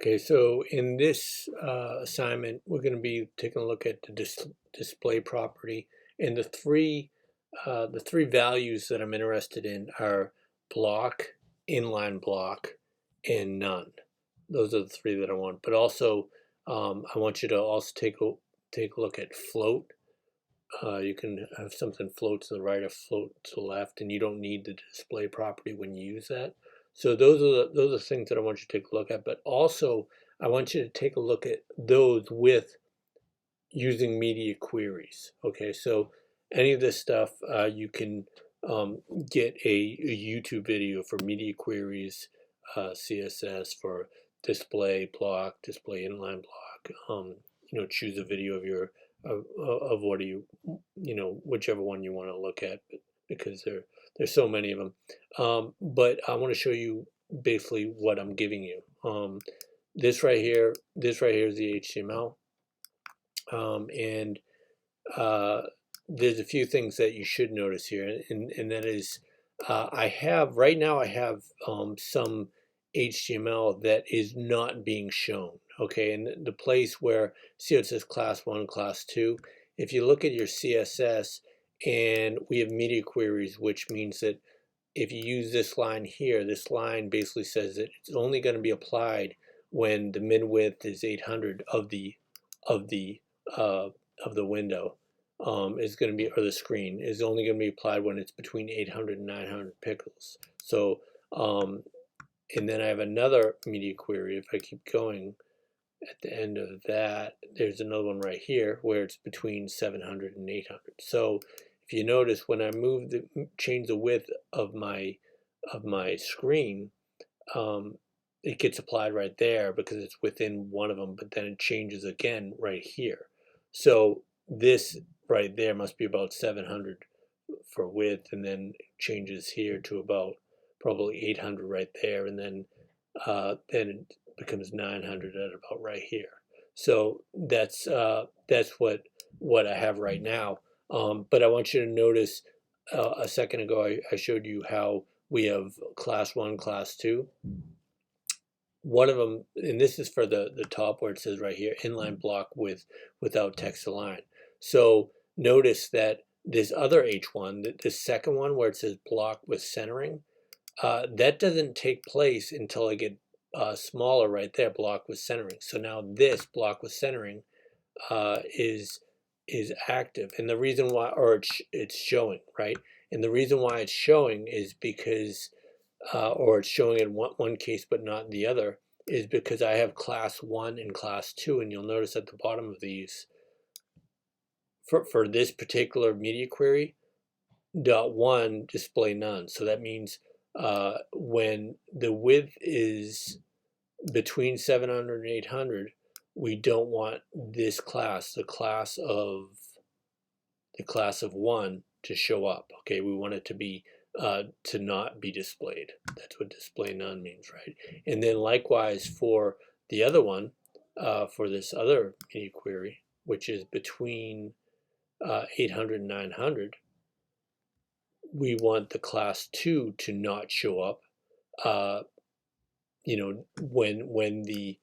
Okay, so in this assignment, we're going to be taking a look at the display property, and the three values that I'm interested in are block, inline block, and none. Those are the three that I want. But also, I want you to also take a look at float. You can have something float to the right or float to the left, and you don't need the display property when you use that. So those are things that I want you to take a look at. But also, I want you to take a look at those with using media queries. Okay, so any of this stuff you can get a YouTube video for media queries, CSS for display block, display inline block. Choose a video of your of what do you whichever one you want to look at, because there's so many of them. But I want to show you basically what I'm giving you. This right here is the HTML. And there's a few things that you should notice here, and that is I have some HTML that is not being shown. Okay, and the place where see it says class 1, class 2, if you look at your CSS, and we have media queries, which means that if you use this line here, this line basically says that it's only going to be applied when the min width is 800 of the of the uh, window, is going to be, or the screen is only going to be applied when it's between 800 and 900 pixels. So and then I have another media query. If I keep going, at the end of that, there's another one right here where it's between 700 and 800. So if you notice, when I change the width of my screen, it gets applied right there because it's within one of them, but then it changes again right here. So this right there must be about 700 for width, and then changes here to about probably 800 right there, and then it becomes 900 at about right here. So that's what I have right now. But I want you to notice, a second ago I showed you how we have class 1, class 2. One of them, and this is for the top where it says right here, inline block without text align. So notice that this other H1, the second one where it says block with centering, that doesn't take place until I get smaller right there, block with centering. So now this block with centering is active, and the reason why, or it's showing, right? And the reason why it's showing is because, or it's showing in one case but not in the other, is because I have class 1 and class 2, and you'll notice at the bottom of these, for this particular media query, .1 display none. So that means when the width is between 700 and 800, we don't want this class, the class of 1, to show up. Okay, we want it to be to not be displayed. That's what display none means, right? And then likewise for the other one, for this other media query, which is between 800 and 900, we want the class 2 to not show up, when the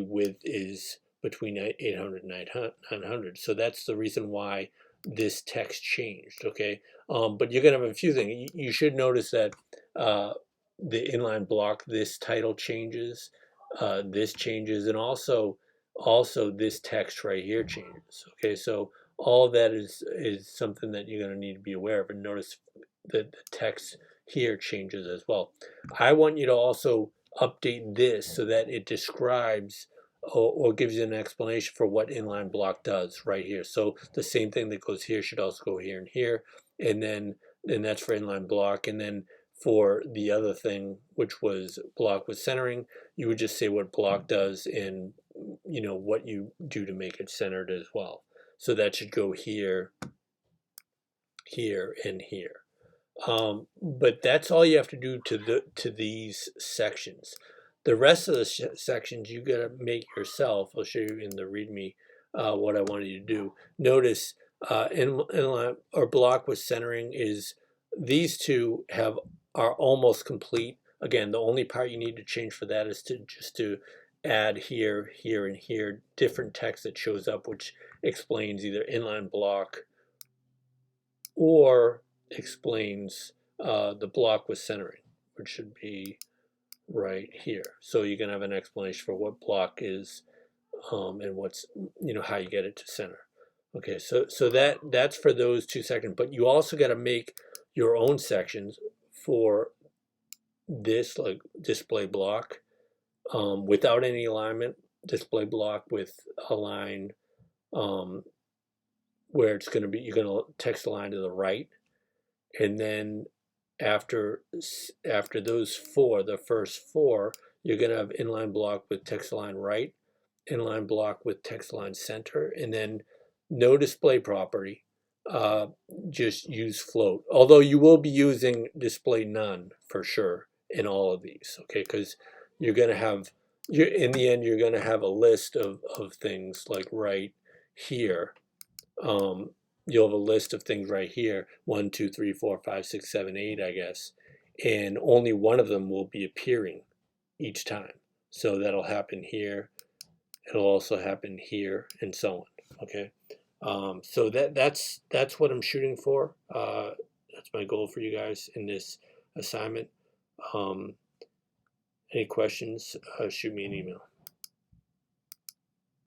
width is between 800 and 900. So that's the reason why this text changed. Okay, but you're gonna have a few things. You should notice that the inline block, this title changes, this changes, and also this text right here changes. Okay, so all that is something that you're going to need to be aware of, and notice that the text here changes as well. I want you to also update this so that it describes or gives you an explanation for what inline block does right here. So the same thing that goes here should also go here and here, and that's for inline block. And then for the other thing, which was block with centering, you would just say what block does and what you do to make it centered as well. So that should go here, here, and here. But that's all you have to do to these sections. The rest of the sections you gotta make yourself. I'll show you in the README what I wanted you to do. Notice inline or block with centering is, these two are almost complete. Again, the only part you need to change for that is to add here, here, and here different text that shows up, which explains either inline block or explains the block with centering, which should be right here. So you can have an explanation for what block is and what's, how you get it to center. Okay, so that's for those 2 sections, but you also got to make your own sections for this, like display block without any alignment, display block with a line where it's going to be, you're going to text align to the right, and then after those 4, the first 4, you're going to have inline block with text align right, inline block with text align center, and then no display property. Just use float. Although you will be using display none for sure in all of these, okay? Because you're going to have, in the end, you're going to have a list of things like right here. You'll have a list of things right here, 1, 2, 3, 4, 5, 6, 7, 8, I guess, and only one of them will be appearing each time. So that'll happen here. It'll also happen here, and so on. Okay, so that's what I'm shooting for. That's my goal for you guys in this assignment. Any questions? Shoot me an email.